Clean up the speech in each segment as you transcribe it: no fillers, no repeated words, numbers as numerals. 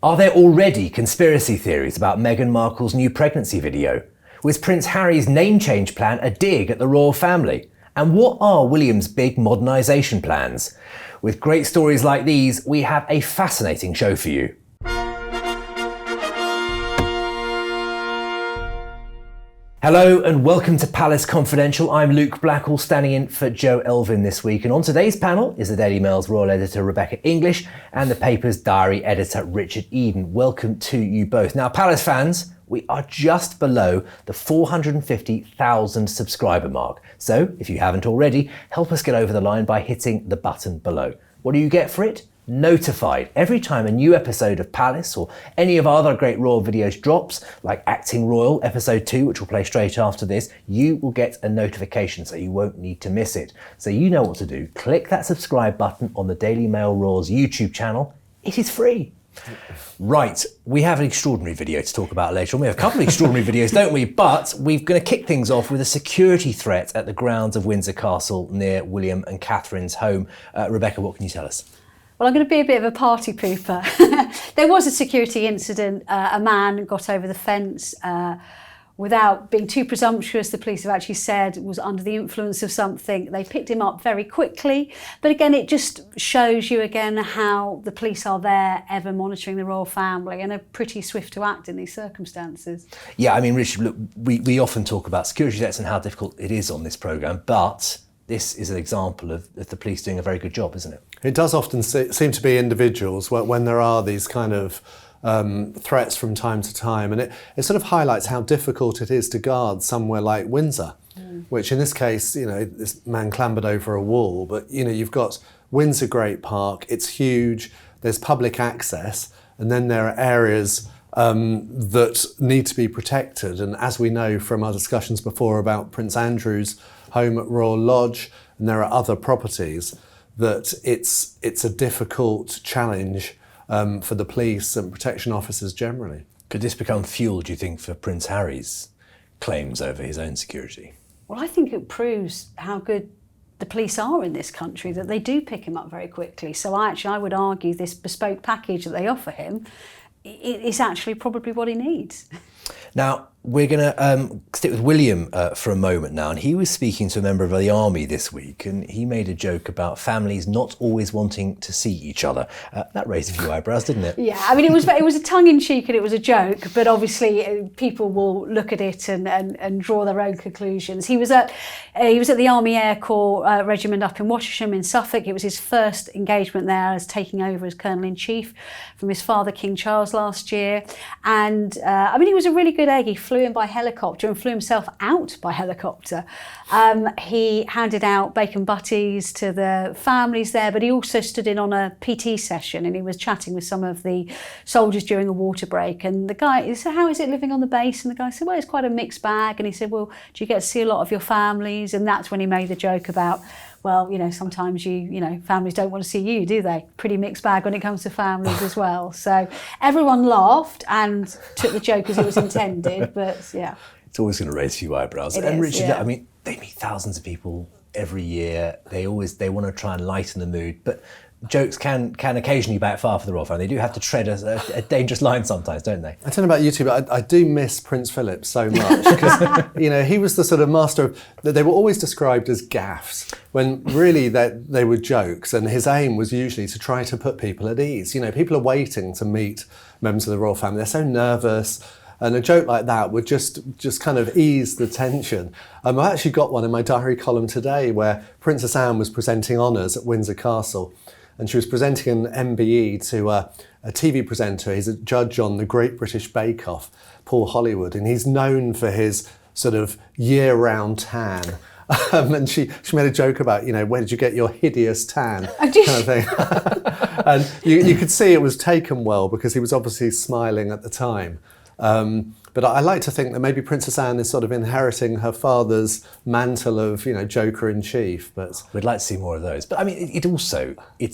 Are there already conspiracy theories about Meghan Markle's new pregnancy video? Was Prince Harry's name change plan a dig at the royal family? And what are William's big modernisation plans? With great stories like these, we have a fascinating show for you. Hello and welcome to Palace Confidential. I'm Luke Blackall, standing in for Joe Elvin this week. And on today's panel is the Daily Mail's royal editor Rebecca English and the paper's diary editor Richard Eden. Welcome to you both. Now, Palace fans, we are just below the 450,000 subscriber mark. So if you haven't already, help us get over the line by hitting the button below. What do you get for it? Notified every time a new episode of Palace or any of our other great royal videos drops, like Acting Royal episode 2, which will play straight after this, you will get a notification so you won't need to miss it. So you know what to do. Click that subscribe button on the Daily Mail Royal's YouTube channel. It is free. Right, we have an extraordinary video to talk about later on. We have a couple of extraordinary videos, don't we? But we're going to kick things off with a security threat at the grounds of Windsor Castle near William and Catherine's home. Rebecca, what can you tell us? Well, I'm going to be a bit of a party pooper. There was a security incident. A man got over the fence without being too presumptuous. The police have actually said was under the influence of something. They picked him up very quickly. But again, it just shows you again how the police are there ever monitoring the royal family and are pretty swift to act in these circumstances. Yeah, I mean, Richard, look, we often talk about security threats and how difficult it is on this programme, but this is an example of the police doing a very good job, isn't it? It does often seem to be individuals when there are these kind of threats from time to time, and it sort of highlights how difficult it is to guard somewhere like Windsor, which in this case, you know, this man clambered over a wall, but you know, you've got Windsor Great Park, it's huge, there's public access, and then there are areas that need to be protected, and as we know from our discussions before about Prince Andrew's home at Royal Lodge, and there are other properties, that it's a difficult challenge for the police and protection officers generally. Could this become fuel, do you think, for Prince Harry's claims over his own security? Well, I think it proves how good the police are in this country, that they do pick him up very quickly. So I would argue this bespoke package that they offer him is actually probably what he needs. Now, we're going to stick with William for a moment now, and he was speaking to a member of the army this week, and he made a joke about families not always wanting to see each other. That raised a few eyebrows, didn't it? Yeah, I mean, it was a tongue-in-cheek and it was a joke, but obviously people will look at it and draw their own conclusions. He was at the Army Air Corps Regiment up in Watchesham in Suffolk. It was his first engagement there as taking over as Colonel-in-Chief from his father, King Charles, last year. And I mean, he was a really good egg. He flew in by helicopter and flew himself out by helicopter. He handed out bacon butties to the families there, but he also stood in on a PT session and he was chatting with some of the soldiers during a water break. And the guy, he said, "How is it living on the base?" And the guy said, "Well, it's quite a mixed bag." And he said, "Well, do you get to see a lot of your families?" And that's when he made the joke about, well, you know, sometimes families don't want to see you, do they? Pretty mixed bag when it comes to families as well. So everyone laughed and took the joke as it was intended, but yeah. It's always going to raise a few eyebrows. It and is, Richard, yeah. I mean, they meet thousands of people every year. They want to try and lighten the mood, but jokes can occasionally backfire for the royal family. They do have to tread a dangerous line sometimes, don't they? I don't know about you two, but I do miss Prince Philip so much because you know, he was the sort of master of, they were always described as gaffes when really they were jokes, and his aim was usually to try to put people at ease. You know, people are waiting to meet members of the royal family. They're so nervous. And a joke like that would just kind of ease the tension. I actually got one in my diary column today where Princess Anne was presenting honours at Windsor Castle, and she was presenting an MBE to a TV presenter. He's a judge on the Great British Bake Off, Paul Hollywood, and he's known for his sort of year-round tan. And she made a joke about, you know, where did you get your hideous tan kind of thing. And you could see it was taken well because he was obviously smiling at the time. But I like to think that maybe Princess Anne is sort of inheriting her father's mantle of, you know, joker-in-chief. But we'd like to see more of those. But I mean, it's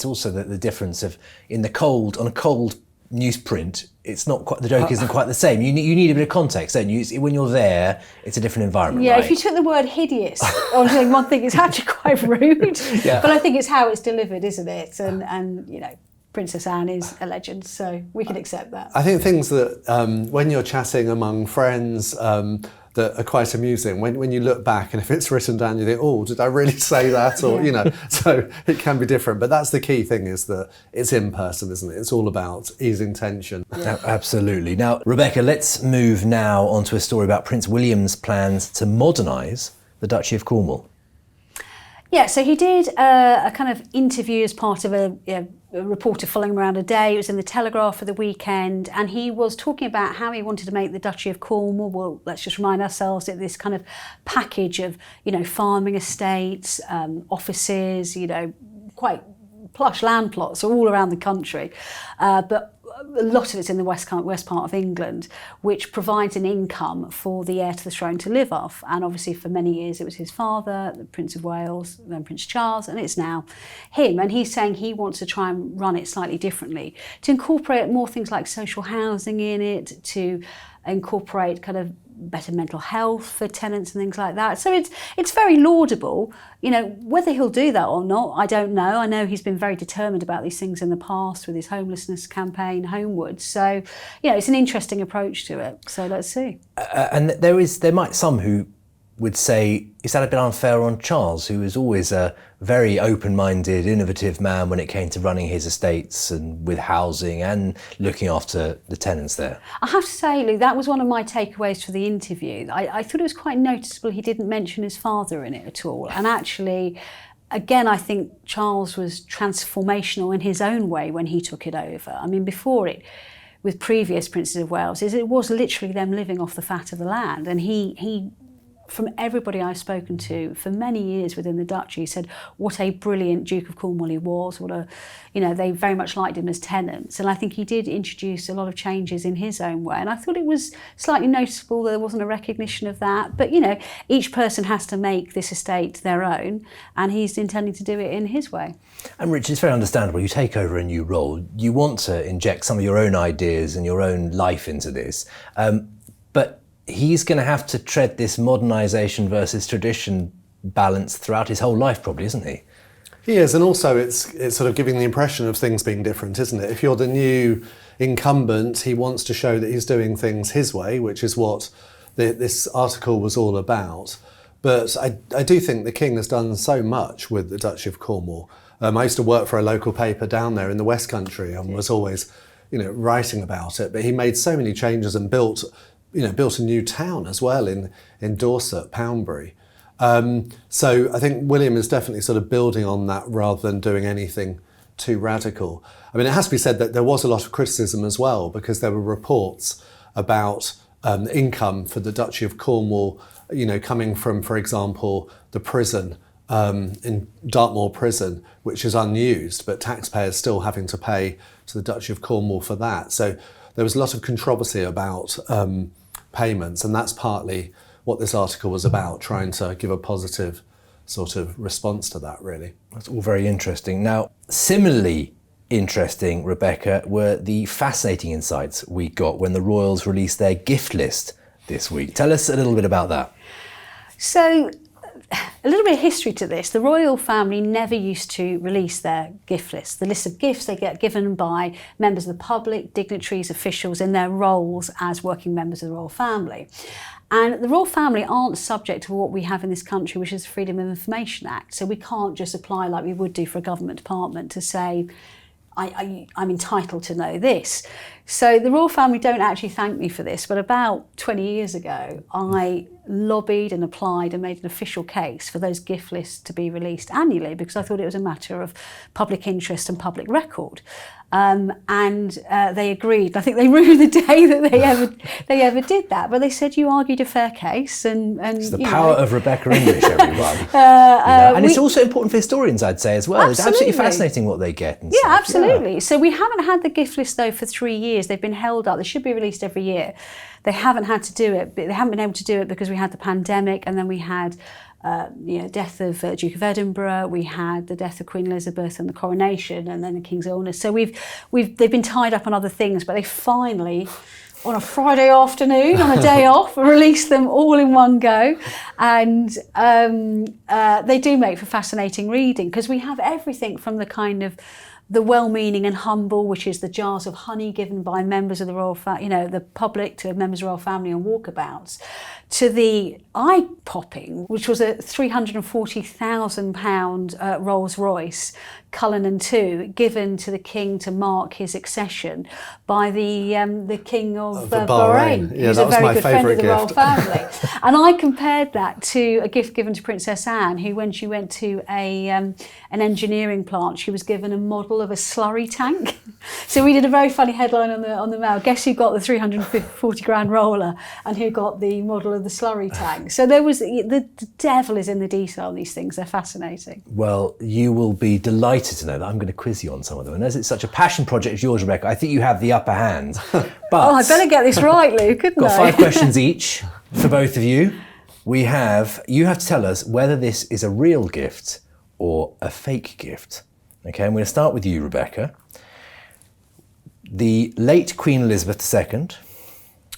also the difference of on a cold newsprint, it's not quite, the joke isn't quite the same. You need a bit of context, don't you? When you're there, it's a different environment. Yeah, right? If you took the word hideous on one thing, it's actually quite rude. Yeah. But I think it's how it's delivered, isn't it? And you know, Princess Anne is a legend, so we can accept that. I think things that when you're chatting among friends that are quite amusing, when you look back and if it's written down, you think, oh, did I really say that? Or, so it can be different. But that's the key thing, is that it's in person, isn't it? It's all about easing tension. Yeah. Absolutely. Now, Rebecca, let's move now onto a story about Prince William's plans to modernise the Duchy of Cornwall. Yeah, so he did a kind of interview as part of a reporter following him around a day. It was in the Telegraph for the weekend, and he was talking about how he wanted to make the Duchy of Cornwall, well, let's just remind ourselves that this kind of package of, farming estates, offices, quite plush land plots all around the country, but a lot of it's in the west part of England, which provides an income for the heir to the throne to live off. And obviously for many years it was his father, the Prince of Wales, then Prince Charles, and it's now him. And he's saying he wants to try and run it slightly differently, to incorporate more things like social housing in it, to incorporate kind of better mental health for tenants and things like that. So it's very laudable. Whether he'll do that or not, I don't know. I know he's been very determined about these things in the past with his homelessness campaign, Homewood. So, it's an interesting approach to it. So let's see. And there might some who would say, is that a bit unfair on Charles, who was always a very open-minded, innovative man when it came to running his estates and with housing and looking after the tenants there? I have to say, Lou, that was one of my takeaways for the interview. I thought it was quite noticeable he didn't mention his father in it at all. And actually, again, I think Charles was transformational in his own way when he took it over. I mean, before it, with previous Princes of Wales, it was literally them living off the fat of the land. And he from everybody I've spoken to for many years within the Duchy, said what a brilliant Duke of Cornwall he was, they very much liked him as tenants. And I think he did introduce a lot of changes in his own way. And I thought it was slightly noticeable that there wasn't a recognition of that. But, each person has to make this estate their own, and he's intending to do it in his way. And Rich, it's very understandable. You take over a new role, you want to inject some of your own ideas and your own life into this. But he's going to have to tread this modernisation versus tradition balance throughout his whole life, probably, isn't he? He is, and also it's sort of giving the impression of things being different, isn't it? If you're the new incumbent, he wants to show that he's doing things his way, which is what this article was all about. But I do think the King has done so much with the Duchy of Cornwall. I used to work for a local paper down there in the West Country and was always, writing about it. But he made so many changes and built a new town as well in Dorset, Poundbury. So I think William is definitely sort of building on that rather than doing anything too radical. I mean, it has to be said that there was a lot of criticism as well, because there were reports about income for the Duchy of Cornwall, coming from, for example, the prison in Dartmoor Prison, which is unused, but taxpayers still having to pay to the Duchy of Cornwall for that. So there was a lot of controversy about payments, and that's partly what this article was about, trying to give a positive sort of response to that, really. That's all very interesting. Now, similarly interesting, Rebecca, were the fascinating insights we got when the royals released their gift list this week. Tell us a little bit about that. So, a little bit of history to this. The royal family never used to release their gift list. The list of gifts they get given by members of the public, dignitaries, officials in their roles as working members of the royal family. And the royal family aren't subject to what we have in this country, which is the Freedom of Information Act. So we can't just apply like we would do for a government department to say, I'm entitled to know this. So the royal family don't actually thank me for this, but about 20 years ago, I lobbied and applied and made an official case for those gift lists to be released annually, because I thought it was a matter of public interest and public record. And they agreed. I think they rued the day that they ever did that. But they said, you argued a fair case. And it's the power of Rebecca English, everyone. And it's also important for historians, I'd say, as well. Absolutely. It's absolutely fascinating what they get. And stuff. Absolutely. Yeah. So we haven't had the gift list, though, for 3 years. They've been held up. They should be released every year. They haven't had to do it. But they haven't been able to do it because we had the pandemic, and then we had death of Duke of Edinburgh. We had the death of Queen Elizabeth and the coronation, and then the King's illness. So they've been tied up on other things, but they finally, on a Friday afternoon, on a day off, released them all in one go. And they do make for fascinating reading, because we have everything from the kind of the well-meaning and humble, which is the jars of honey given by members of the royal the public to members of the royal family on walkabouts, to the eye-popping, which was a £340,000 Rolls-Royce Cullinan II, given to the king to mark his accession by the king of Bahrain, Yeah, who's that a was very my good friend of favourite the royal gift. family. And I compared that to a gift given to Princess Anne, who, when she went to an engineering plant, she was given a model of a slurry tank. So we did a very funny headline on the Mail. Guess who got the 340 grand roller and who got the model of the slurry tank? So there was the devil is in the detail on these things. They're fascinating. Well, you will be delighted to know that I'm going to quiz you on some of them. And as it's such a passion project of yours, Rebecca, I think you have the upper hand. But I better get this right, Luke, couldn't got I? 5 questions each for both of you. You have to tell us whether this is a real gift or a fake gift. Okay, I'm going to start with you, Rebecca. The late Queen Elizabeth II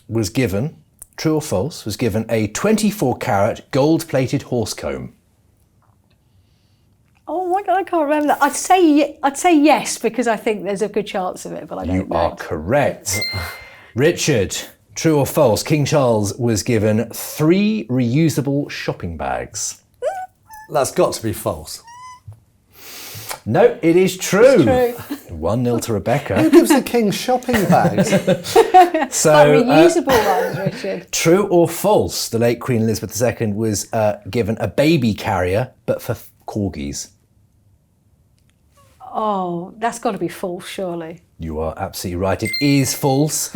was given, true or false, was given a 24-carat gold-plated horse comb. Oh my God, I can't remember that. I'd say yes, because I think there's a good chance of it, but I don't know. You are correct. Richard, true or false, King Charles was given 3 reusable shopping bags. That's got to be false. No, it is true. It's true. 1-0 to Rebecca. Who gives the king shopping bags? So, Reusable ones, Richard. true or false, the late Queen Elizabeth II was given a baby carrier, but for corgis. Oh, that's got to be false, surely. You are absolutely right. It is false.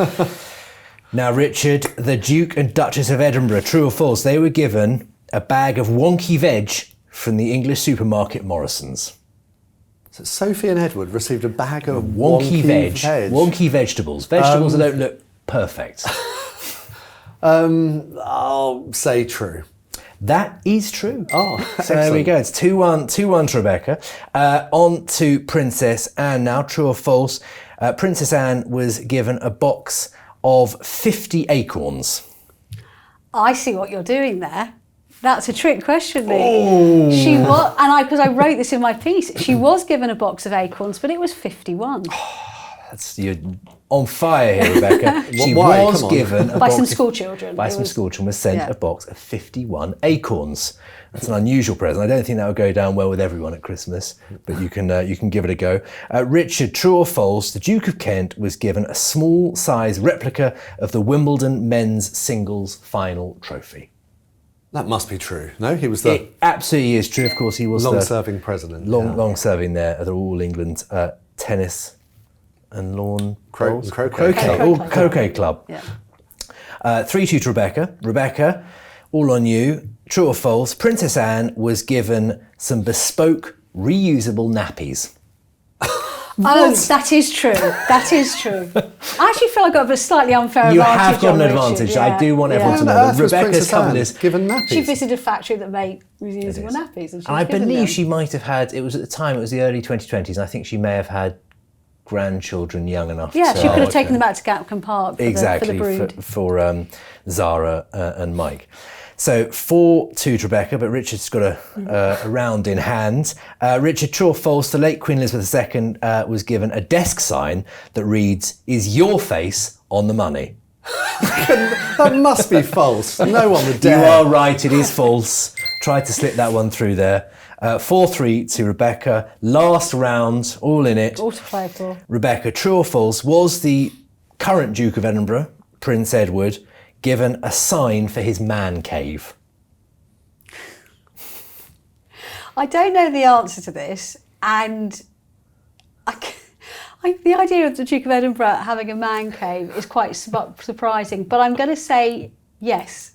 Now, Richard, the Duke and Duchess of Edinburgh, true or false, they were given a bag of wonky veg from the English supermarket Morrison's. So Sophie and Edward received a bag of Wonky veg. Wonky vegetables. Vegetables that don't look perfect. I'll say true. That is true. Oh, so there we go. It's 2-1 to Rebecca. On to Princess Anne now. True or false? Princess Anne was given a box of 50 acorns. I see what you're doing there. That's a trick question, Lee. She was, and because I wrote this in my piece, she was given a box of acorns, but it was 51. You're on fire here, Rebecca. She Why? was Come on. given a By box some of- school children. By It some was- school children was sent yeah. a box of 51 acorns. That's an unusual present. I don't think that would go down well with everyone at Christmas, but you can give it a go. Richard, true or false? The Duke of Kent was given a small-size replica of the Wimbledon men's singles final trophy. That must be true. No, he was the It absolutely is true. Of course, he was long-serving president. long serving there at the All England tennis and lawn Croquet croquet club. Yeah. 3-2 to Rebecca. Rebecca, all on you. True or false? Princess Anne was given some bespoke reusable nappies. Oh, that is true. That is true. I actually feel I got a slightly unfair You advantage. have got on an Richard, advantage. yeah. I do want everyone to Who know on that earth was Rebecca's Princess covered Anne this. given nappies? She visited a factory that made reusable nappies. And, she And I was given believe them. she might have had, it was at the time, it was the early 2020s, and I think she may have had grandchildren young enough Yeah, to... she could have taken them back to Gapcombe Park for Exactly, the brood. for Zara and Mike. So 4-2 to Rebecca, but Richard's got a round in hand. Richard, true or false, the late Queen Elizabeth II was given a desk sign that reads, "Is your face on the money?" That must be false. No one would dare. You are right, it is false. Tried to slip that one through there. 4-3 to Rebecca. Last round, all in it. All to play for. Rebecca, true or false, was the current Duke of Edinburgh, Prince Edward, given a sign for his man cave? I don't know the answer to this, and the idea of the Duke of Edinburgh having a man cave is quite surprising, but I'm going to say yes.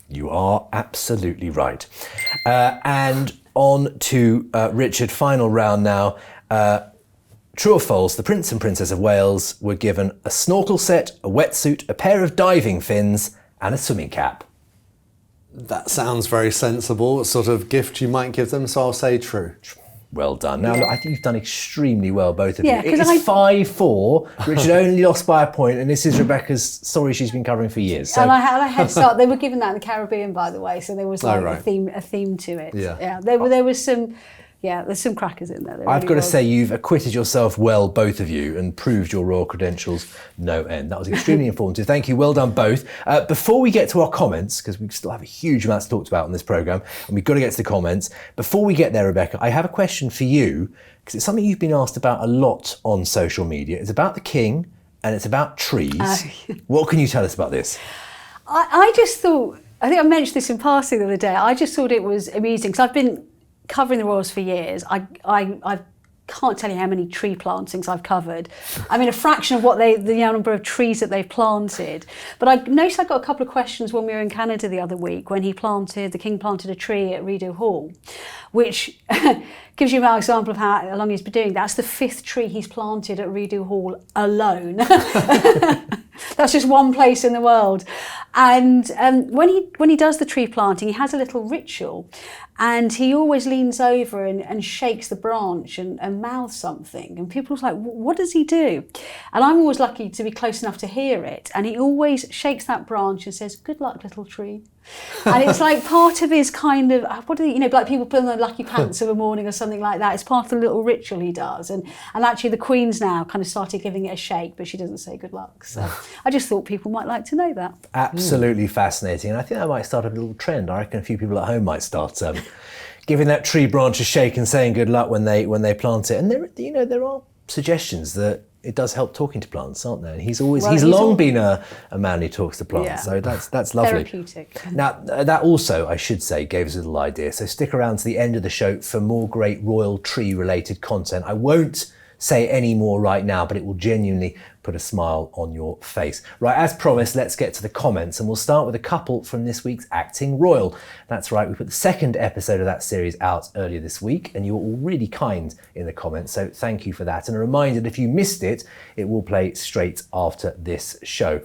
You are absolutely right. And on to Richard, final round now. True or false, the Prince and Princess of Wales were given a snorkel set, a wetsuit, a pair of diving fins, and a swimming cap. That sounds very sensible. Sort of gift you might give them, so I'll say true. Well done. Now, look, I think you've done extremely well, both of Yeah, you. It 'cause is 5-4. Richard only lost by a point, and this is Rebecca's story she's been covering for years. So And I had to start. They were given that in the Caribbean, by the way, so there was like right. a theme to it. Yeah. There was some Yeah, there's some crackers in there. I've got to say, you've acquitted yourself well, both of you, and proved your royal credentials no end. That was extremely informative. Thank you. Well done, both. Before we get to our comments, because we still have a huge amount to talk about on this programme, and we've got to get to the comments. Before we get there, Rebecca, I have a question for you, because it's something you've been asked about a lot on social media. It's about the king, and it's about trees. What can you tell us about this? I just thought, I think I mentioned this in passing the other day, I just thought it was amusing, because I've been covering the royals for years. I can't tell you how many tree plantings I've covered. I mean, a fraction of what the number of trees that they've planted. But I noticed I got a couple of questions when we were in Canada the other week, when the king planted a tree at Rideau Hall, which gives you an example of how long he's been doing. That's the 5th tree he's planted at Rideau Hall alone. That's just one place in the world. And when he does the tree planting, he has a little ritual, and he always leans over and shakes the branch and mouths something. And people are like, what does he do? And I'm always lucky to be close enough to hear it. And he always shakes that branch and says, "Good luck, little tree." And it's like part of his kind of, like people put on their lucky pants of a morning or something like that. It's part of the little ritual he does. And actually the Queen's now kind of started giving it a shake, but she doesn't say good luck. So I just thought people might like to know that. Absolutely fascinating. And I think that might start a little trend. I reckon a few people at home might start giving that tree branch a shake and saying good luck when they plant it. And there are suggestions that it does help talking to plants, aren't there? And he's long been a man who talks to plants, yeah. So that's lovely. Therapeutic. Now, that also, I should say, gave us a little idea. So stick around to the end of the show for more great royal tree-related content. I won't say any more right now, but it will genuinely put a smile on your face. Right, as promised, let's get to the comments, and we'll start with a couple from this week's Acting Royal. That's right, we put the 2nd episode of that series out earlier this week, and you were all really kind in the comments, so thank you for that. And a reminder that if you missed it, it will play straight after this show.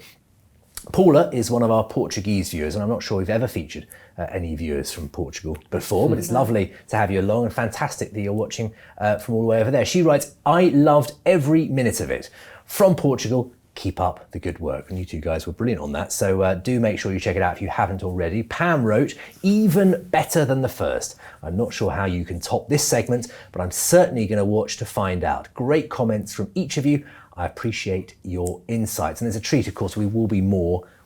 Paula is one of our Portuguese viewers, and I'm not sure we've ever featured any viewers from Portugal before, but it's lovely to have you along, and fantastic that you're watching from all the way over there. She writes, "I loved every minute of it. From Portugal, keep up the good work." And you two guys were brilliant on that, so do make sure you check it out if you haven't already. Pam wrote, "Even better than the first. I'm not sure how you can top this segment, but I'm certainly going to watch to find out." Great comments from each of you. I appreciate your insights. And there's a treat, of course, we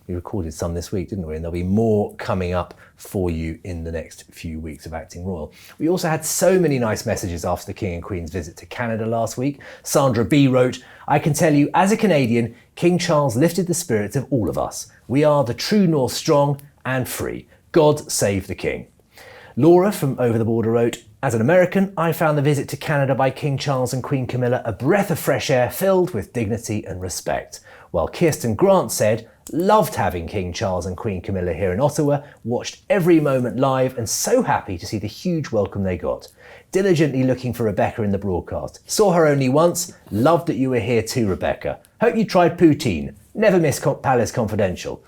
recorded some this week, didn't we? And there'll be more coming up for you in the next few weeks of Acting Royal. We also had so many nice messages after the King and Queen's visit to Canada last week. Sandra B wrote, "I can tell you, as a Canadian, King Charles lifted the spirits of all of us. We are the true North, strong and free. God save the King." Laura from Over the Border wrote, "As an American, I found the visit to Canada by King Charles and Queen Camilla a breath of fresh air filled with dignity and respect." While Kirsten Grant said, "Loved having King Charles and Queen Camilla here in Ottawa, watched every moment live and so happy to see the huge welcome they got. Diligently looking for Rebecca in the broadcast. Saw her only once, loved that you were here too, Rebecca. Hope you tried poutine. Never miss Palace Confidential."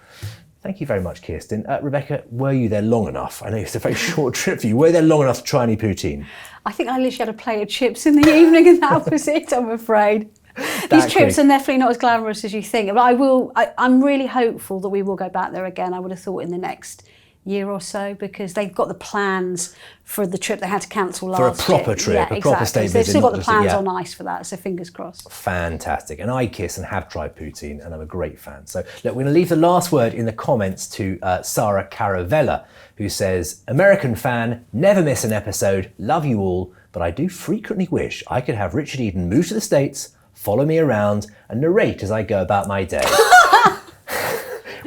Thank you very much, Kirsten. Rebecca, were you there long enough? I know it's a very short trip for you. Were you there long enough to try any poutine? I think I literally had a plate of chips in the evening and that was it, I'm afraid. These trips are definitely not as glamorous as you think. But I'm really hopeful that we will go back there again. I would have thought in the next year or so, because they've got the plans for the trip they had to cancel last year. For a proper trip, yeah, a proper state visit. They've still got the plans yeah. on ice for that, so fingers crossed. Fantastic. And I kiss and have tried poutine, and I'm a great fan. So look, we're going to leave the last word in the comments to Sarah Caravella, who says, "American fan, never miss an episode, love you all, but I do frequently wish I could have Richard Eden move to the States, follow me around and narrate as I go about my day."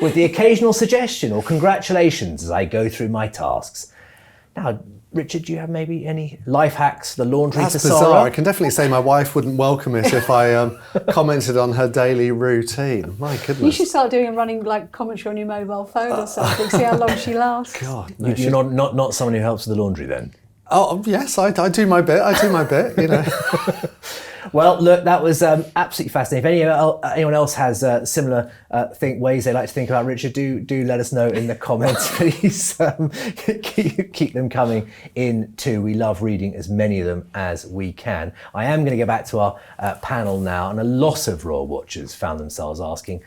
With the occasional suggestion or congratulations as I go through my tasks. Now, Richard, do you have maybe any life hacks, the laundry That's for bizarre. Sarah? I can definitely say my wife wouldn't welcome it if I commented on her daily routine. My goodness. You should start doing a running commentary on your mobile phone or something, see how long she lasts. God, no, You're not someone who helps with the laundry then? Oh, yes, I do my bit. You know. Well, look, that was absolutely fascinating. If anyone else has similar ways they like to think about Richard, do let us know in the comments, please. Keep them coming in too. We love reading as many of them as we can. I am going to go back to our panel now, and a lot of Royal Watchers found themselves asking,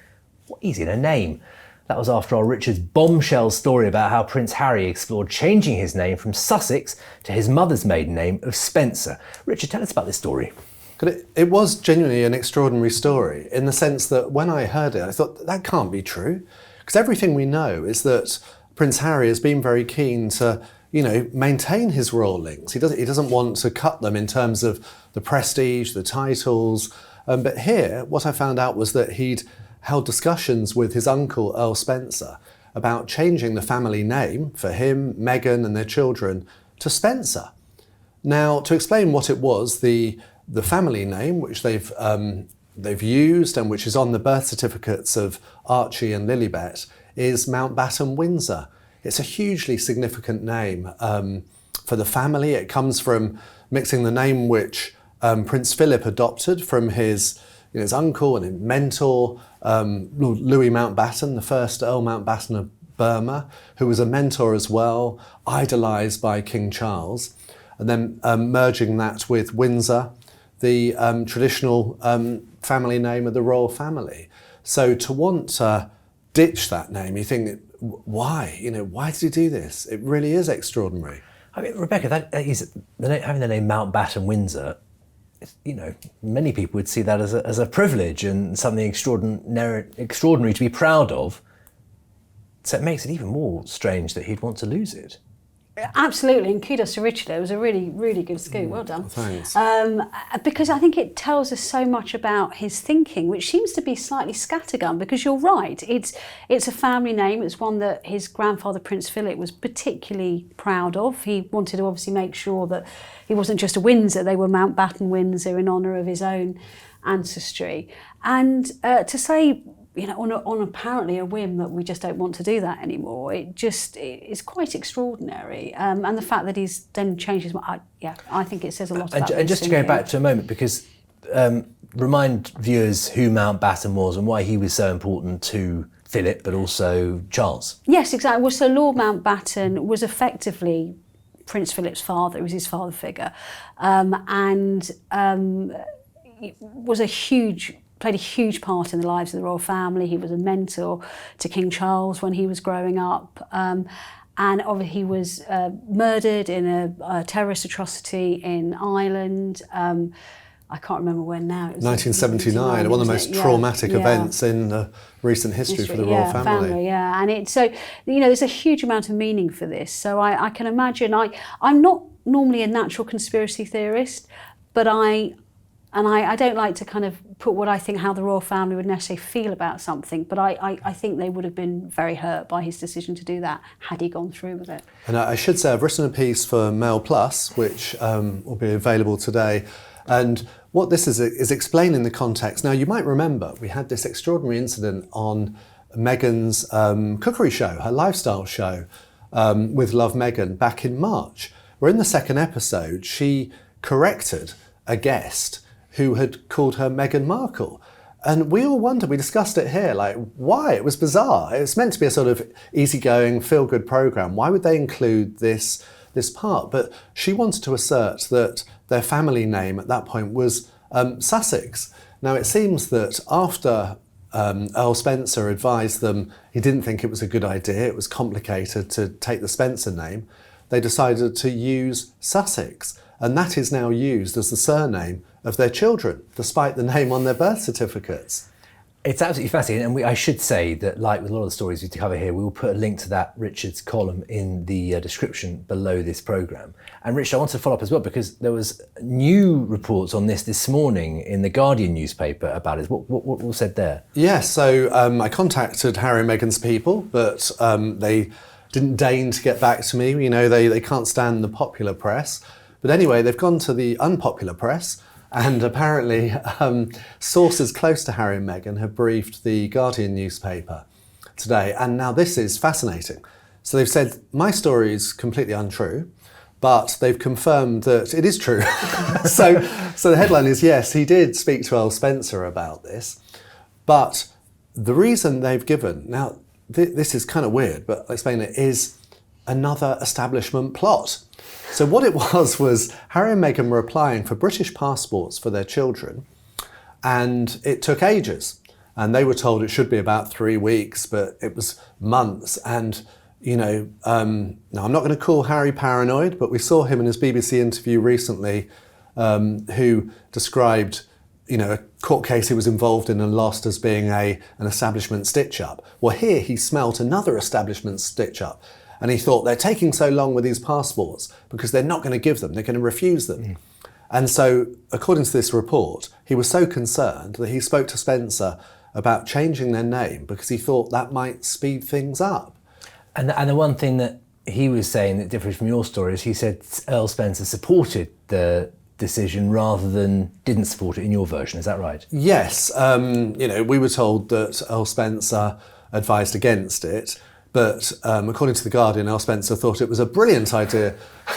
what is in a name? That was after our Richard's bombshell story about how Prince Harry explored changing his name from Sussex to his mother's maiden name of Spencer. Richard, tell us about this story. It was genuinely an extraordinary story in the sense that when I heard it, I thought that can't be true. Because everything we know is that Prince Harry has been very keen to, maintain his royal links. He doesn't want to cut them in terms of the prestige, the titles. But here, what I found out was that he'd held discussions with his uncle, Earl Spencer, about changing the family name for him, Meghan and their children to Spencer. Now, to explain what it was, the family name, which they've used and which is on the birth certificates of Archie and Lilibet, is Mountbatten Windsor. It's a hugely significant name for the family. It comes from mixing the name which Prince Philip adopted from his uncle and his mentor, Louis Mountbatten, the first Earl Mountbatten of Burma, who was a mentor as well, idolised by King Charles, and then merging that with Windsor, the traditional family name of the royal family. So to want to ditch that name, you think, why? Why did he do this? It really is extraordinary. I mean, Rebecca, having the name Mountbatten Windsor, many people would see that as a privilege and something extraordinary to be proud of. So it makes it even more strange that he'd want to lose it. Absolutely, and kudos to Richard. It was a really, really good scoop. Well done. Thanks. Because I think it tells us so much about his thinking, which seems to be slightly scattergun. Because you're right, it's a family name. It's one that his grandfather, Prince Philip, was particularly proud of. He wanted to obviously make sure that he wasn't just a Windsor; they were Mountbatten Windsor in honour of his own ancestry. And to say, on apparently a whim that we just don't want to do that anymore, it is quite extraordinary. And the fact that he's then changed his mind, I think it says a lot about And just to go back to a moment, because remind viewers who Mountbatten was and why he was so important to Philip, but also Charles. Yes, exactly. Well, so Lord Mountbatten was effectively Prince Philip's father. He was his father figure, and was played a huge part in the lives of the royal family. He was a mentor to King Charles when he was growing up. And obviously he was murdered in a terrorist atrocity in Ireland. I can't remember when now. It was 1979, one of the most traumatic events in the recent history for the royal family. And there's a huge amount of meaning for this. So I can imagine, I'm not normally a natural conspiracy theorist, but I don't like to kind of put what I think how the royal family would necessarily feel about something, but I think they would have been very hurt by his decision to do that had he gone through with it. And I should say I've written a piece for Mail Plus, which will be available today. And what this is explaining the context. Now, you might remember we had this extraordinary incident on Meghan's cookery show, her lifestyle show, with Love Meghan back in March, where in the second episode she corrected a guest who had called her Meghan Markle. And we all wondered, we discussed it here, like why? It was bizarre. It was meant to be a sort of easygoing, feel-good programme. Why would they include this part? But she wanted to assert that their family name at that point was Sussex. Now it seems that after Earl Spencer advised them he didn't think it was a good idea, it was complicated to take the Spencer name, they decided to use Sussex. And that is now used as the surname of their children, despite the name on their birth certificates. It's absolutely fascinating, and I should say that, like with a lot of the stories we cover here, we will put a link to that Richard's column in the description below this programme. And Richard, I want to follow up as well, because there was new reports on this morning in the Guardian newspaper about it. What was said there? Yes, so I contacted Harry and Meghan's people, but they didn't deign to get back to me. They can't stand the popular press. But anyway, they've gone to the unpopular press, and apparently sources close to Harry and Meghan have briefed the Guardian newspaper today. And now this is fascinating. So they've said, my story is completely untrue, but they've confirmed that it is true. So the headline is, yes, he did speak to Earl Spencer about this. But the reason they've given, now this is kind of weird, but I'll explain it, is another establishment plot. So what it was Harry and Meghan were applying for British passports for their children, and it took ages. and they were told it should be about 3 weeks, but it was months. And now I'm not going to call Harry paranoid, but we saw him in his BBC interview recently, who described a court case he was involved in and lost as being an establishment stitch-up. Well, here he smelt another establishment stitch-up, and he thought they're taking so long with these passports because they're not going to give them, they're going to refuse them. Mm. And so, according to this report, he was so concerned that he spoke to Spencer about changing their name because he thought that might speed things up. And the one thing that he was saying that differs from your story is he said Earl Spencer supported the decision rather than didn't support it in your version. Is that right? Yes. We were told that Earl Spencer advised against it, but according to The Guardian, Earl Spencer thought it was a brilliant idea.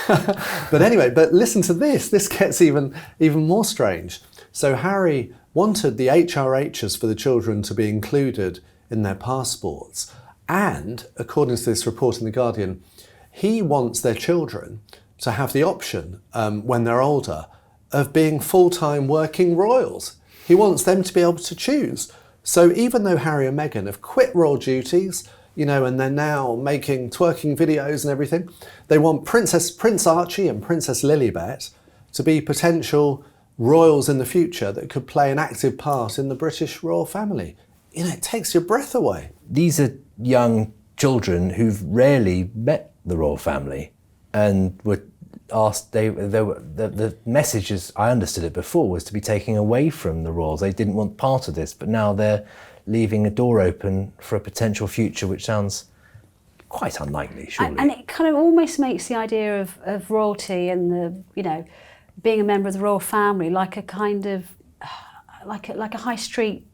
But anyway, listen to this. This gets even more strange. So Harry wanted the HRHs for the children to be included in their passports. And according to this report in The Guardian, he wants their children to have the option, when they're older, of being full-time working royals. He wants them to be able to choose. So even though Harry and Meghan have quit royal duties, and they're now making twerking videos and everything, they want Prince Archie and Princess Lilibet to be potential royals in the future that could play an active part in the British royal family. It takes your breath away. These are young children who've rarely met the royal family and were asked, the message, as I understood it before, was to be taken away from the royals. They didn't want part of this, but now they're leaving a door open for a potential future, which sounds quite unlikely, surely. And it kind of almost makes the idea of royalty and being a member of the royal family like a kind of like a high street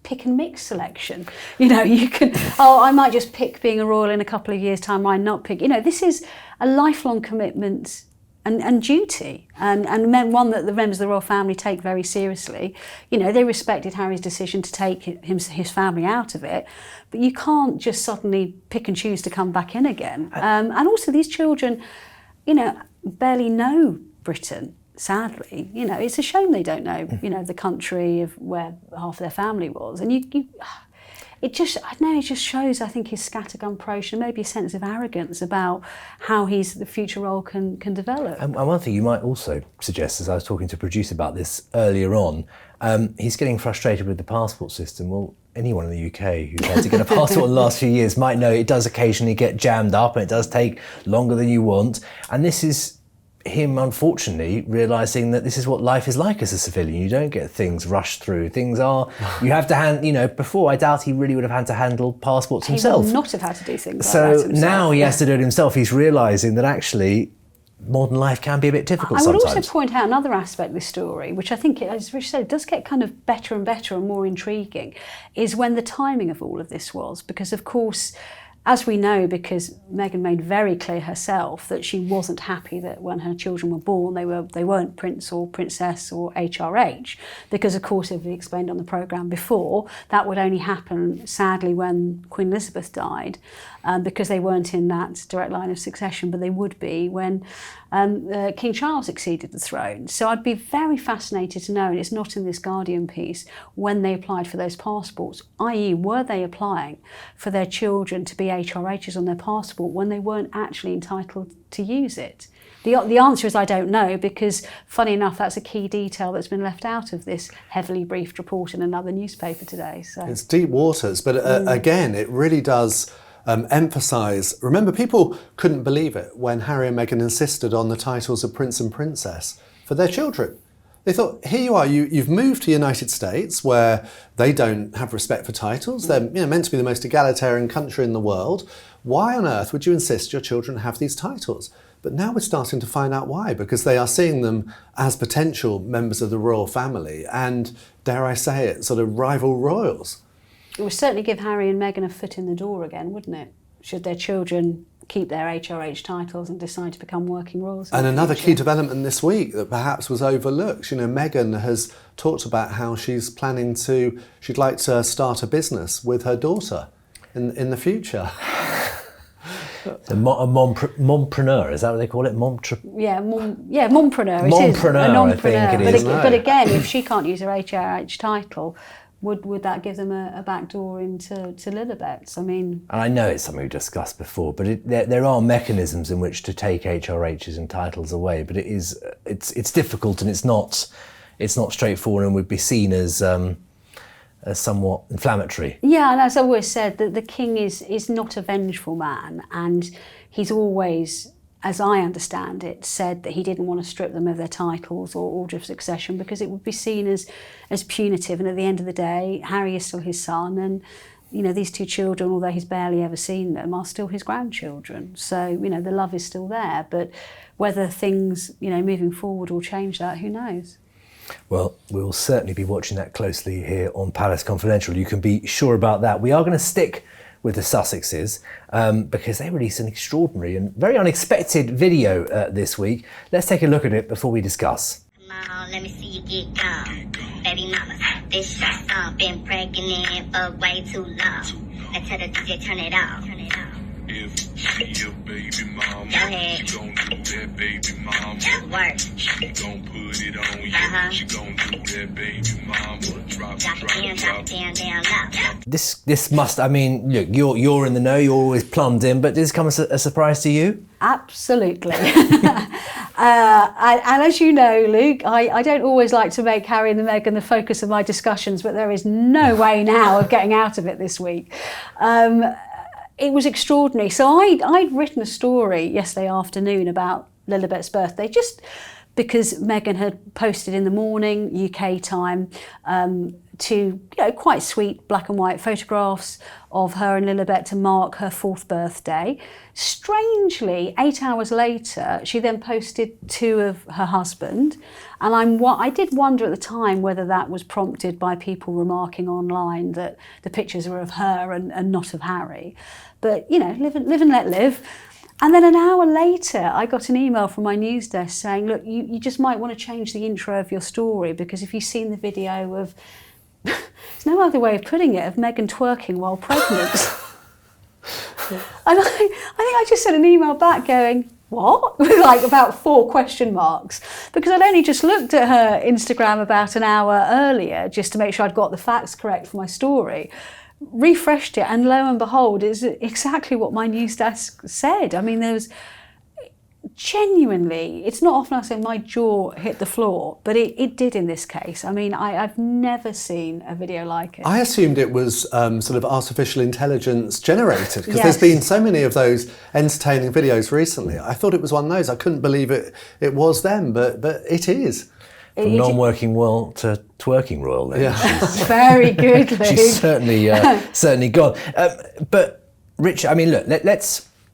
pick and mix selection. You can, I might just pick being a royal in a couple of years' time, I might not pick. This is a lifelong commitment and duty, and one that the members of the royal family take very seriously. They respected Harry's decision to take his family out of it, but you can't just suddenly pick and choose to come back in again. And also these children, barely know Britain. Sadly, it's a shame they don't know, the country of where half of their family was, and it just shows, I think, his scattergun approach and maybe a sense of arrogance about how the future role can develop. And one thing you might also suggest, as I was talking to a producer about this earlier on, he's getting frustrated with the passport system. Well, anyone in the UK who's had to get a passport in the last few years might know it does occasionally get jammed up and it does take longer than you want. And this is him, unfortunately, realising that this is what life is like as a civilian. You don't get things rushed through. Things are, you have to before I doubt he really would have had to handle passports himself. He would not have had to do things like that himself. So now he has to do it himself. He's realising that actually modern life can be a bit difficult sometimes. I would also point out another aspect of this story, which I think, as Rich said, it does get kind of better and better and more intriguing, is when the timing of all of this was. Because, of course, as we know, because Meghan made very clear herself that she wasn't happy that when her children were born, they weren't Prince or Princess or HRH, because of course, as we explained on the programme before, that would only happen sadly when Queen Elizabeth died, because they weren't in that direct line of succession, but they would be when King Charles succeeded the throne. So I'd be very fascinated to know, and it's not in this Guardian piece, when they applied for those passports, i.e. were they applying for their children to be HRHs on their passport when they weren't actually entitled to use it? The answer is I don't know, because funny enough, that's a key detail that's been left out of this heavily briefed report in another newspaper today. So it's deep waters, but again, it really does emphasise. Remember, people couldn't believe it when Harry and Meghan insisted on the titles of Prince and Princess for their children. They thought, here you are, you've moved to the United States where they don't have respect for titles. They're meant to be the most egalitarian country in the world. Why on earth would you insist your children have these titles? But now we're starting to find out why, because they are seeing them as potential members of the royal family and, dare I say it, sort of rival royals. It would certainly give Harry and Meghan a foot in the door again, wouldn't it? Should their children keep their HRH titles and decide to become working royals. And another key development this week that perhaps was overlooked, Meghan has talked about how she'd like to start a business with her daughter in the future. A mompreneur, is that what they call it? Mompreneur. Mompreneur, I think it is. But again, if she can't use her HRH title, would that give them a back door into Lilibets? I mean, and I know it's something we've discussed before, but there are mechanisms in which to take HRHs and titles away, but it's difficult, and it's not straightforward, and would be seen as somewhat inflammatory. Yeah, and as I always said, that the king is not a vengeful man, and he's always, as I understand it, said that he didn't want to strip them of their titles or order of succession because it would be seen as punitive. And at the end of the day, Harry is still his son, and these two children, although he's barely ever seen them, are still his grandchildren. So the love is still there, but whether things moving forward will change that, who knows? Well, we will certainly be watching that closely here on Palace Confidential. You can be sure about that. We are going to stick with the Sussexes because they released an extraordinary and very unexpected video this week. Let's take a look at it before we discuss. Come on, let me see you get gone. Baby mama, this shot's on. Been pregnant for way too long. I tell the DJ, turn it off. Turn it off. If she your baby mama, Go ahead. she gon' do that baby mama. Work. She gon' put it on you. She gon' do that baby mama. Drop Drop it down, low. This must, I mean, look, you're in the know, you're always plumbed in, but did this come as a surprise to you? Absolutely. And as you know, Luke, I don't always like to make Harry and Meghan the focus of my discussions, but there is no way now of getting out of it this week. It was extraordinary. So I'd written a story yesterday afternoon about Lilibet's birthday, just because Meghan had posted in the morning, UK time, two quite sweet black and white photographs of her and Lilibet to mark her 4th birthday. Strangely, 8 hours later, she then posted 2 of her husband. And I did wonder at the time whether that was prompted by people remarking online that the pictures were of her and not of Harry. But, live and let live. And then an hour later, I got an email from my news desk saying, look, you just might want to change the intro of your story, because if you've seen the video of, there's no other way of putting it, of Meghan twerking while pregnant. And I think I just sent an email back going, what? With like about 4 question marks, because I'd only just looked at her Instagram about an hour earlier just to make sure I'd got the facts correct for my story. Refreshed it, and lo and behold, it's exactly what my news desk said. I mean, there was genuinely, it's not often I say my jaw hit the floor, but it did in this case. I mean, I've never seen a video like it. I assumed it was sort of artificial intelligence generated, because Yes. there's been so many of those entertaining videos recently. I thought it was one of those. I couldn't believe it was them, but it is. From non-working royal to twerking royal, then. Yeah. Very good, Luke. She's certainly gone. But Rich, I mean, look,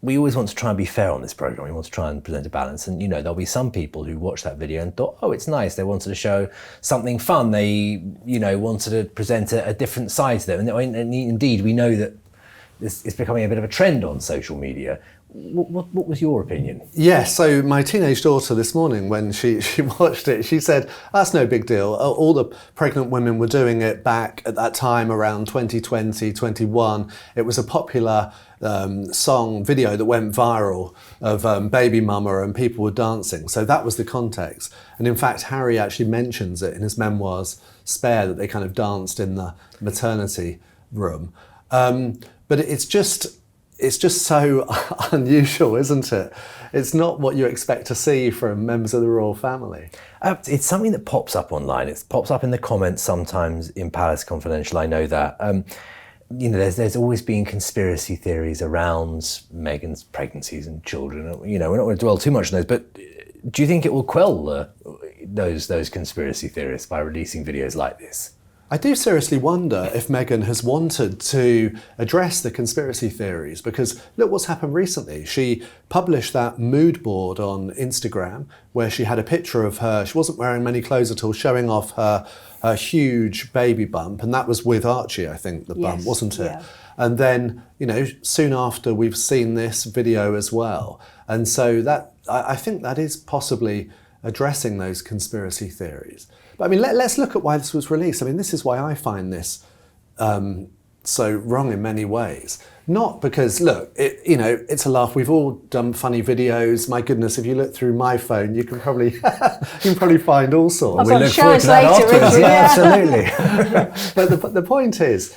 we always want to try and be fair on this programme. We want to try and present a balance. And, there'll be some people who watched that video and thought, oh, it's nice. They wanted to show something fun. They, wanted to present a different side to them. And indeed, we know that it's becoming a bit of a trend on social media. What was your opinion? Yeah, so my teenage daughter this morning, when she watched it, she said, that's no big deal. All the pregnant women were doing it back at that time around 2020, 21. It was a popular song video that went viral of Baby Mama, and people were dancing. So that was the context. And in fact, Harry actually mentions it in his memoirs, Spare, that they kind of danced in the maternity room. But it's just so unusual, isn't it? It's not what you expect to see from members of the royal family. It's something that pops up online. It pops up in the comments sometimes in Palace Confidential. I know that. There's always been conspiracy theories around Meghan's pregnancies and children. We're not going to dwell too much on those, but do you think it will quell those conspiracy theorists by releasing videos like this? I do seriously wonder if Meghan has wanted to address the conspiracy theories, because look what's happened recently. She published that mood board on Instagram where she had a picture of her. She wasn't wearing many clothes at all, showing off her huge baby bump. And that was with Archie, I think, the bump, Yes, wasn't it? yeah. And then, soon after, we've seen this video as well. And so that I think that is possibly addressing those conspiracy theories. But I mean, let's look at why this was released. I mean, this is why I find this so wrong in many ways. Not because, look, it's a laugh. We've all done funny videos. My goodness, if you look through my phone, you can probably find all sorts. I've got look forward shows to that later, afterwards. Richard. Yeah, absolutely. But the point is,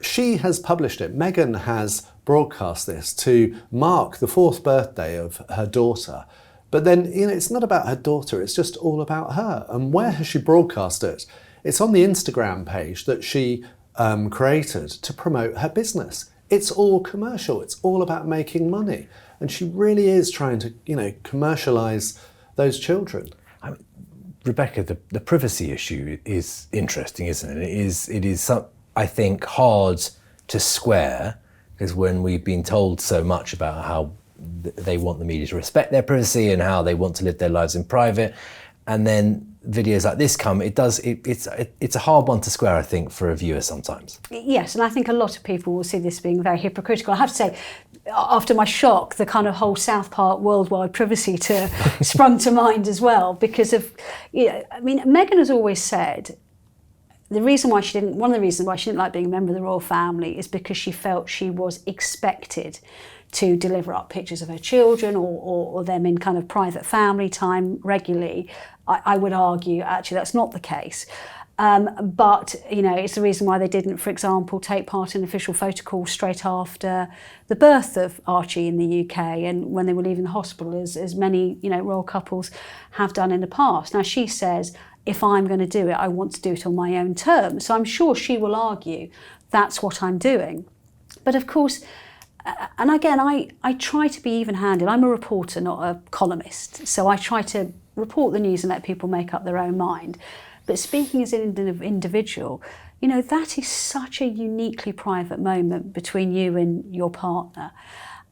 she has published it. Meghan has broadcast this to mark the 4th birthday of her daughter. But then, it's not about her daughter. It's just all about her. And where has she broadcast it? It's on the Instagram page that she created to promote her business. It's all commercial. It's all about making money. And she really is trying to, commercialise those children. Rebecca, the privacy issue is interesting, isn't it? It is I think, hard to square, because when we've been told so much about how they want the media to respect their privacy and how they want to live their lives in private, and then videos like this come, it's a hard one to square, I think, for a viewer sometimes. Yes, and I think a lot of people will see this being very hypocritical. I have to say, after my shock, the kind of whole South Park worldwide privacy sprung to mind as well, because of, Meghan has always said one of the reasons why she didn't like being a member of the royal family is because she felt she was expected to deliver up pictures of her children or them in kind of private family time regularly. I would argue, actually, that's not the case. But, it's the reason why they didn't, for example, take part in official photo calls straight after the birth of Archie in the UK and when they were leaving the hospital, as many, royal couples have done in the past. Now, she says, if I'm going to do it, I want to do it on my own terms. So I'm sure she will argue that's what I'm doing. But of course, and again, I try to be even-handed. I'm a reporter, not a columnist. So I try to report the news and let people make up their own mind. But speaking as an individual, that is such a uniquely private moment between you and your partner.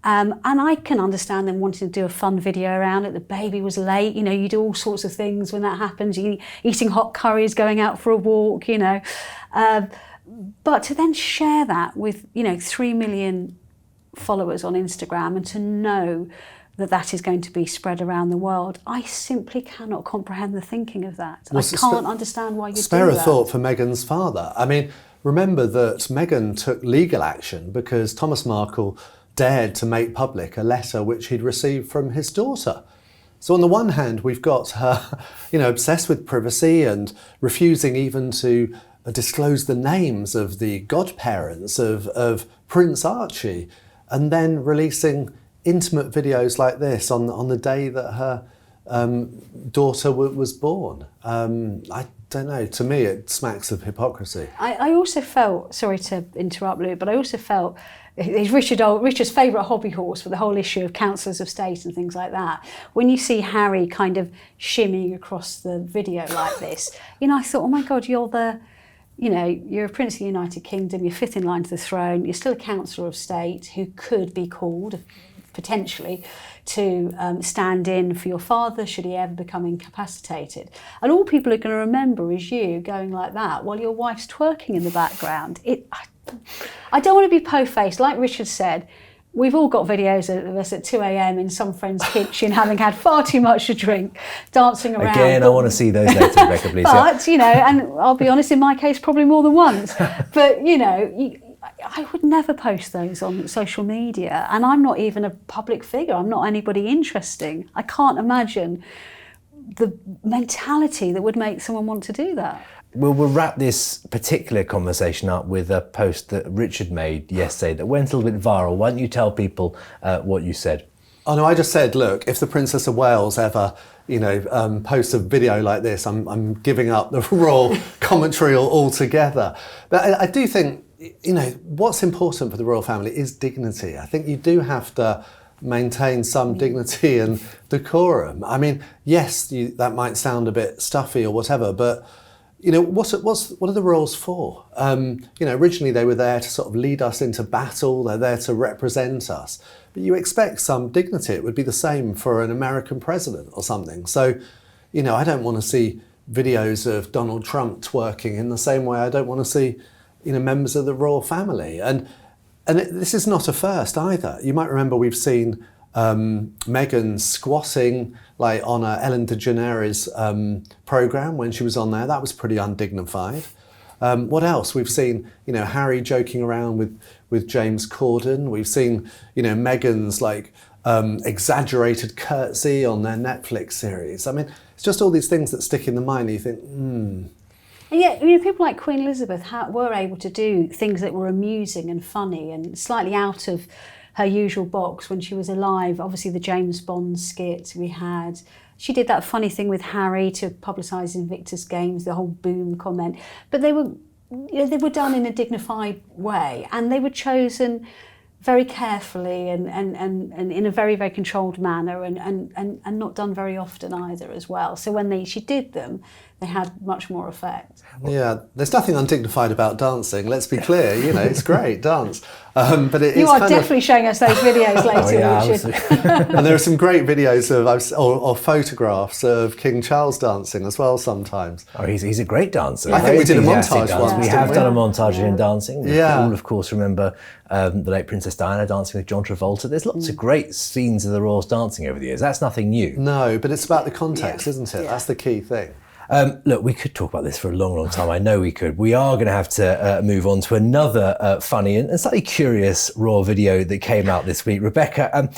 And I can understand them wanting to do a fun video around it. The baby was late, you do all sorts of things when that happens. You eating hot curries, going out for a walk, But to then share that with, 3 million followers on Instagram and to know that is going to be spread around the world, I simply cannot comprehend the thinking of that. I can't understand why you do that. Spare a thought for Meghan's father. Remember that Meghan took legal action because Thomas Markle dared to make public a letter which he'd received from his daughter. So on the one hand, we've got her, obsessed with privacy and refusing even to disclose the names of the godparents of Prince Archie, and then releasing intimate videos like this on the day that her daughter was born. I don't know, to me it smacks of hypocrisy. I also felt, sorry to interrupt Luke, but I also felt he's Richard's favourite hobby horse with the whole issue of councillors of state and things like that. When you see Harry kind of shimmying across the video like this, I thought, oh my God, you're a Prince of the United Kingdom, you're 5th in line to the throne, you're still a councillor of state who could be called, potentially, to stand in for your father should he ever become incapacitated. And all people are going to remember is you going like that while your wife's twerking in the background. I don't want to be po-faced. Like Richard said, we've all got videos of us at 2 a.m. in some friend's kitchen having had far too much to drink, dancing around. Again, I want to see those later, Rebecca, please. But, and I'll be honest, in my case, probably more than once. But, I would never post those on social media, and I'm not even a public figure. I'm not anybody interesting. I can't imagine the mentality that would make someone want to do that. We'll wrap this particular conversation up with a post that Richard made yesterday that went a little bit viral. Why don't you tell people what you said? Oh no, I just said, look, if the Princess of Wales ever, posts a video like this, I'm giving up the royal commentary altogether. But I do think, what's important for the royal family is dignity. I think you do have to maintain some dignity and decorum. Yes, that might sound a bit stuffy or whatever, but what are the royals for? Originally they were there to sort of lead us into battle. They're there to represent us. But you expect some dignity. It would be the same for an American president or something. So, I don't want to see videos of Donald Trump twerking in the same way I don't want to see, members of the royal family. And this is not a first either. You might remember we've seen Meghan squatting like on Ellen DeGeneres' programme when she was on there. That was pretty undignified. What else? We've seen, Harry joking around with James Corden. We've seen, Meghan's exaggerated curtsy on their Netflix series. I mean, it's just all these things that stick in the mind and you think, And yet, people like Queen Elizabeth were able to do things that were amusing and funny and slightly out of her usual box when she was alive. Obviously, the James Bond skit we had. She did that funny thing with Harry to publicise Invictus Games, the whole boom comment. But they were done in a dignified way, and they were chosen very carefully and in a very, very controlled manner, and not done very often either as well. So when she did them, they had much more effect. Yeah, there's nothing undignified about dancing, let's be clear, it's great, dance. But it you is are kind definitely showing us those videos later, Richard. And there are some great videos or photographs of King Charles dancing as well sometimes. Oh, he's a great dancer. I think we did a montage dancer. once. We have done a montage of him dancing. Yeah. We all, of course, remember the late Princess Diana dancing with John Travolta. There's lots of great scenes of the royals dancing over the years. That's nothing new. No, but it's about the context, isn't it? Yeah. That's the key thing. Look, we could talk about this for a long, long time. I know we could. We are going to have to move on to another funny and slightly curious royal video that came out this week. Rebecca,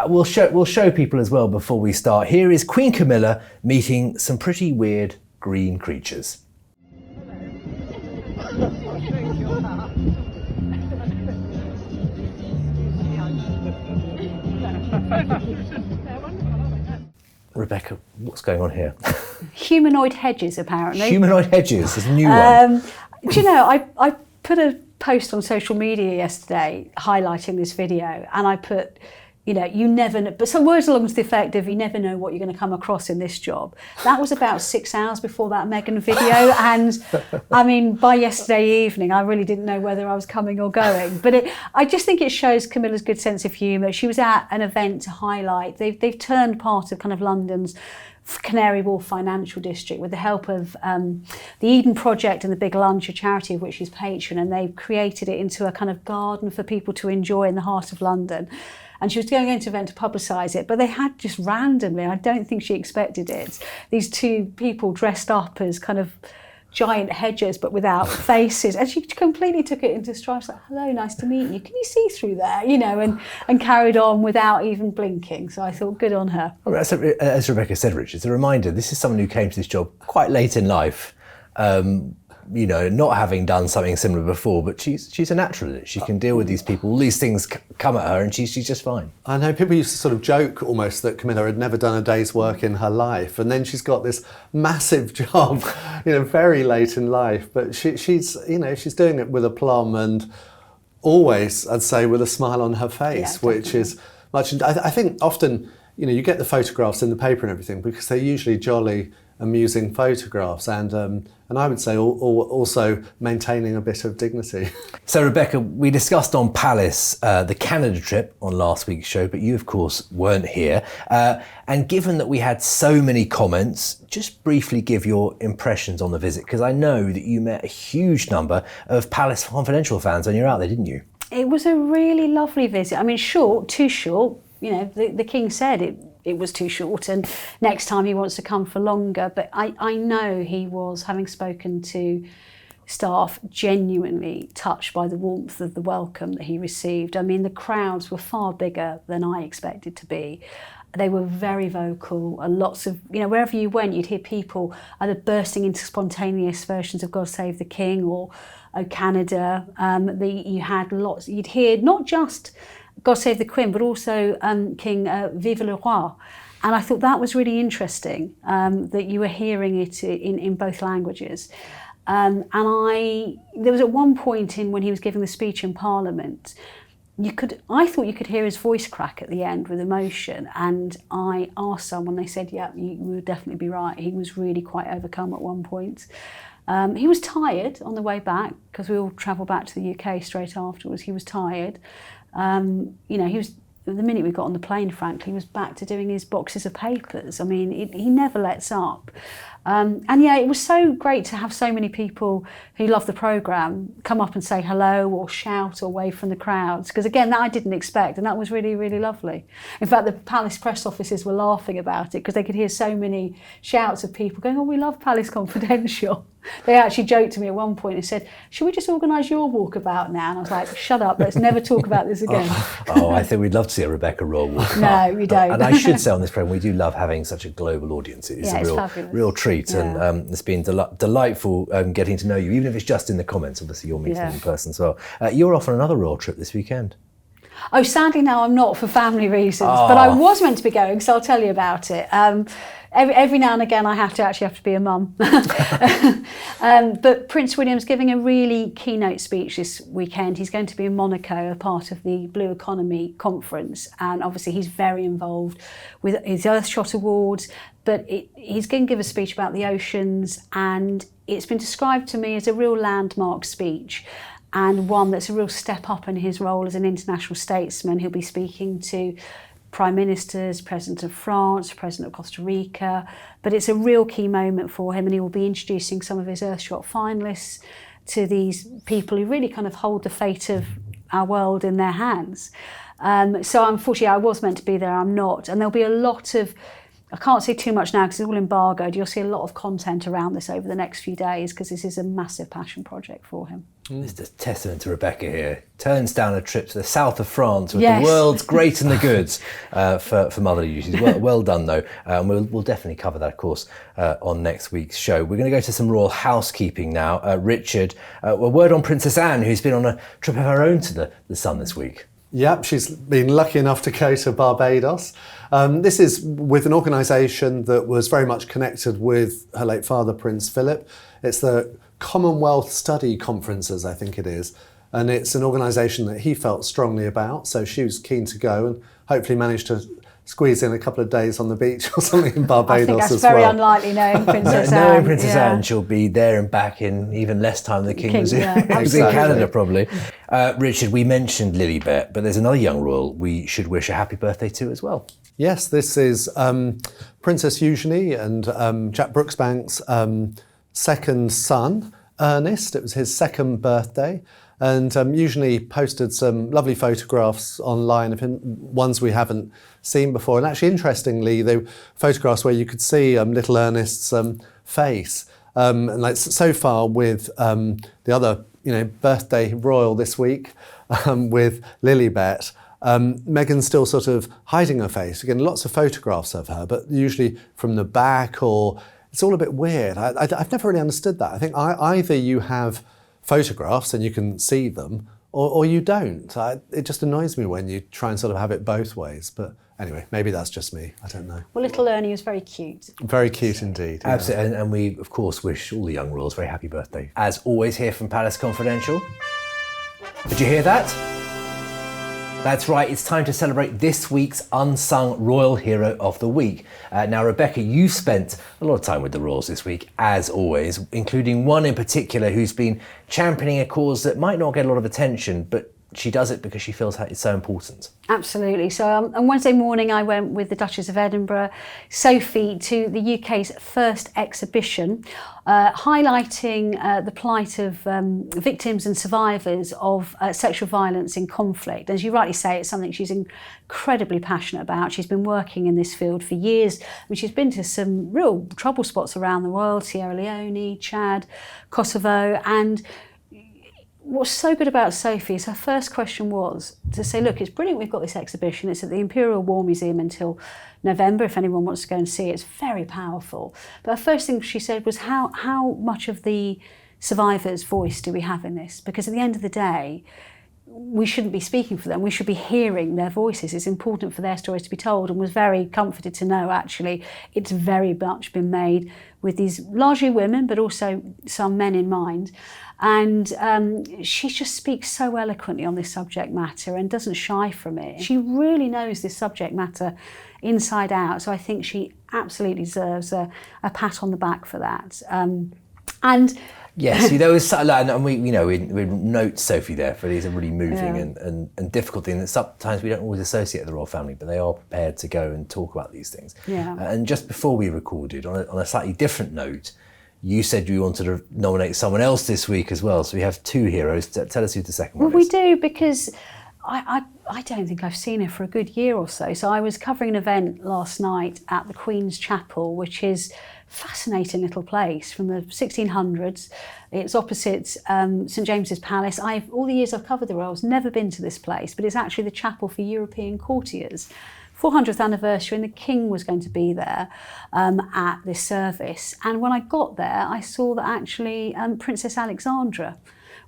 we'll show people as well before we start. Here is Queen Camilla meeting some pretty weird green creatures. Rebecca, what's going on here? Humanoid hedges, apparently. Humanoid hedges is a new one. Do you know, I put a post on social media yesterday highlighting this video, and I put, you never know, but some words along to the effect of, you never know what you're going to come across in this job. That was about 6 hours before that Meghan video, and I mean, by yesterday evening, I really didn't know whether I was coming or going. But I just think it shows Camilla's good sense of humour. She was at an event to highlight, they've turned part of kind of London's Canary Wharf financial district with the help of the Eden Project and the Big Lunch, a charity of which she's patron, and they've created it into a kind of garden for people to enjoy in the heart of London. And she was going into an event to publicise it, but they had just randomly, I don't think she expected it, these two people dressed up as kind of giant hedgers but without faces, and she completely took it into stride. She's like, hello, nice to meet you, can you see through there, and carried on without even blinking. So I thought, good on her. As Rebecca said, Rich, it's a reminder, this is someone who came to this job quite late in life, not having done something similar before, but she's a natural. She can deal with these people. All these things come at her, and she's just fine. I know people used to sort of joke almost that Camilla had never done a day's work in her life, and then she's got this massive job, very late in life. But she's doing it with aplomb and always, I'd say, with a smile on her face, which is much. I think often, you get the photographs in the paper and everything because they're usually jolly, amusing photographs, and I would say also maintaining a bit of dignity. So Rebecca, we discussed on Palace the Canada trip on last week's show, but you of course weren't here. And given that we had so many comments, just briefly give your impressions on the visit, because I know that you met a huge number of Palace Confidential fans when you were out there, didn't you? It was a really lovely visit. I mean, short, too short. The King said it was too short, and next time he wants to come for longer. But I know he was, having spoken to staff, genuinely touched by the warmth of the welcome that he received. I mean, the crowds were far bigger than I expected to be. They were very vocal, and lots of, wherever you went, you'd hear people either bursting into spontaneous versions of God Save the King or Oh Canada. You'd hear not just God Save the Queen, but also King Vive le Roi. And I thought that was really interesting, that you were hearing it in both languages. There was at one point when he was giving the speech in Parliament, I thought you could hear his voice crack at the end with emotion. And I asked someone, they said, yeah, you would definitely be right. He was really quite overcome at one point. He was tired on the way back, because we all travelled back to the UK straight afterwards. He was tired. He was, the minute we got on the plane, frankly, he was back to doing his boxes of papers. I mean, he never lets up. It was so great to have so many people who love the programme come up and say hello or shout or wave from the crowds, because again, that I didn't expect, and that was really, really lovely. In fact, the Palace press offices were laughing about it because they could hear so many shouts of people going, oh, we love Palace Confidential. They actually joked to me at one point and said, should we just organise your walkabout now? And I was like, shut up, let's never talk about this again. I think we'd love to see a Rebecca Roll walkabout. No, we don't. And I should say on this programme, we do love having such a global audience. It's Yeah, a it's real, fabulous. real treat. Yeah. And it's been delightful getting to know you, even if it's just in the comments. Obviously, you're meeting Yeah. them in person as well. You're off on another royal trip this weekend. Oh, sadly now I'm not for family reasons, but I was meant to be going, so I'll tell you about it. Every now and again I have to be a mum. But Prince William's giving a really keynote speech this weekend. He's going to be in Monaco, a part of the Blue Economy Conference, and obviously he's very involved with his Earthshot Awards, but he's going to give a speech about the oceans, and it's been described to me as a real landmark speech, and one that's a real step up in his role as an international statesman. He'll be speaking to Prime Ministers, President of France, President of Costa Rica, but it's a real key moment for him, and he will be introducing some of his Earthshot finalists to these people who really kind of hold the fate of our world in their hands. So unfortunately I was meant to be there, I'm not, and there'll be a lot of, I can't say too much now because it's all embargoed. You'll see a lot of content around this over the next few days because this is a massive passion project for him. It's a testament to Rebecca here. Turns down a trip to the south of France with Yes. the world's great and the goods for motherly duties. Well done, though. We'll definitely cover that, of course, on next week's show. We're going to go to some royal housekeeping now. Richard, a word on Princess Anne, who's been on a trip of her own to the Sun this week. Yep, she's been lucky enough to go to Barbados. This is with an organisation that was very much connected with her late father, Prince Philip. It's the Commonwealth Study Conferences, I think it is. And it's an organisation that he felt strongly about. So she was keen to go and hopefully managed to squeeze in a couple of days on the beach or something in Barbados I think that's as very well. unlikely knowing Princess Anne. Knowing Princess Yeah. Anne, she'll be there and back in even less time than the King was in, yeah, was in absolutely. Canada, probably. Richard, we mentioned Lilibet, but there's another young royal we should wish a happy birthday to as well. Yes, this is Princess Eugenie and Jack Brooksbank's second son, Ernest. It was his second birthday. And Eugenie posted some lovely photographs online of him, ones we haven't seen before. And actually, interestingly, they were photographs where you could see little Ernest's face. And like so far with the other, birthday royal this week with Lilibet, Meghan's still sort of hiding her face. Again, lots of photographs of her, but usually from the back, or it's all a bit weird. I've never really understood that. I think either you have photographs and you can see them, or you don't. It just annoys me when you try and sort of have it both ways. But anyway, maybe that's just me. I don't know. Well, little Ernie was very cute. Very cute indeed. Yeah. Absolutely, and we, of course, wish all the young royals a very happy birthday. As always, here from Palace Confidential. Did you hear that? That's right, it's time to celebrate this week's Unsung Royal Hero of the Week. Now, Rebecca, you spent a lot of time with the royals this week, as always, including one in particular who's been championing a cause that might not get a lot of attention, but she does it because she feels it's so important. Absolutely. So on Wednesday morning, I went with the Duchess of Edinburgh, Sophie, to the UK's first exhibition, highlighting the plight of victims and survivors of sexual violence in conflict. As you rightly say, it's something she's incredibly passionate about. She's been working in this field for years. I mean, she's been to some real trouble spots around the world, Sierra Leone, Chad, Kosovo, and what's so good about Sophie is her first question was to say, look, it's brilliant we've got this exhibition. It's at the Imperial War Museum until November, if anyone wants to go and see it. It's very powerful. But her first thing she said was, how much of the survivors' voice do we have in this? Because at the end of the day, we shouldn't be speaking for them. We should be hearing their voices. It's important for their stories to be told, and was very comforted to know, actually, it's very much been made with these largely women, but also some men in mind. And she just speaks so eloquently on this subject matter and doesn't shy from it. She really knows this subject matter inside out. So I think she absolutely deserves a pat on the back for that. And yes, there was, and we note Sophie there for these are really moving and difficult things that sometimes we don't always associate with the royal family, but they are prepared to go and talk about these things. Yeah. And just before we recorded, on a slightly different note, you said you wanted to nominate someone else this week as well. So we have two heroes. Tell us who the second one is. Well, we do, because I don't think I've seen her for a good year or so. So I was covering an event last night at the Queen's Chapel, which is fascinating little place from the 1600s. It's opposite St James's Palace. All the years I've covered the royals, never been to this place, but it's actually the chapel for European courtiers. 400th anniversary, and the King was going to be there at this service. And when I got there, I saw that actually Princess Alexandra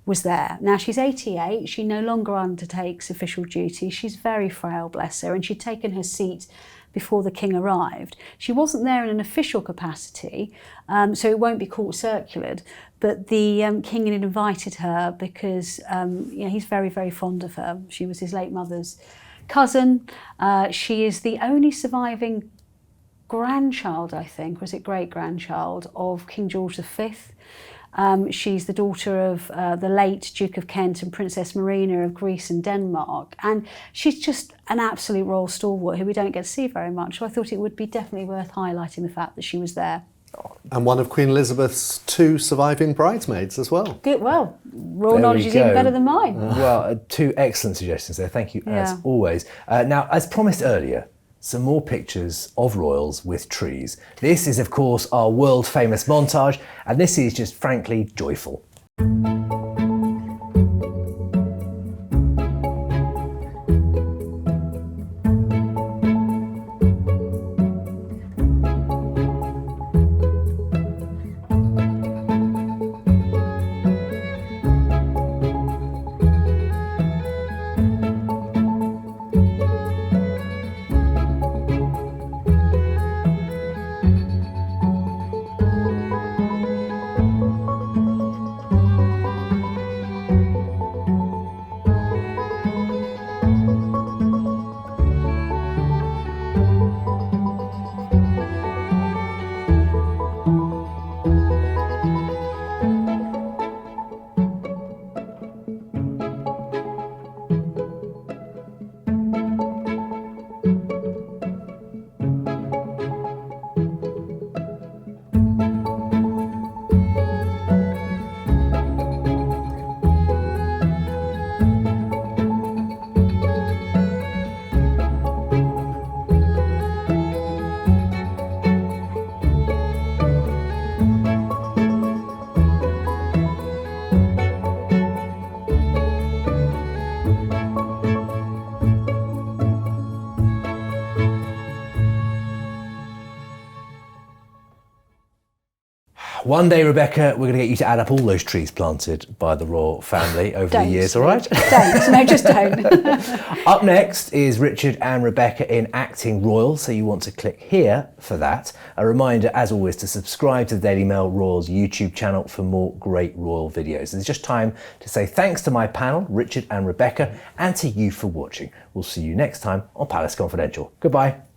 was there. Now she's 88, she no longer undertakes official duty. She's very frail, bless her, and she'd taken her seat before the King arrived. She wasn't there in an official capacity, so it won't be court circulared, but the King had invited her because he's very, very fond of her. She was his late mother's cousin. She is the only surviving grandchild, I think, or is it great-grandchild, of King George V. She's the daughter of the late Duke of Kent and Princess Marina of Greece and Denmark. And she's just an absolute royal stalwart who we don't get to see very much. So I thought it would be definitely worth highlighting the fact that she was there. And one of Queen Elizabeth's 2 surviving bridesmaids as well. Good, well, royal knowledge is even better than mine. Well, 2 excellent suggestions there. Thank you, as always. Now, as promised earlier, some more pictures of royals with trees. This is, of course, our world-famous montage, and this is just frankly joyful. One day, Rebecca, we're going to get you to add up all those trees planted by the royal family over the years, all right? Don't. No, just don't. Up next is Richard and Rebecca in Acting Royal, so you want to click here for that. A reminder, as always, to subscribe to the Daily Mail Royals YouTube channel for more great royal videos. It's just time to say thanks to my panel, Richard and Rebecca, and to you for watching. We'll see you next time on Palace Confidential. Goodbye.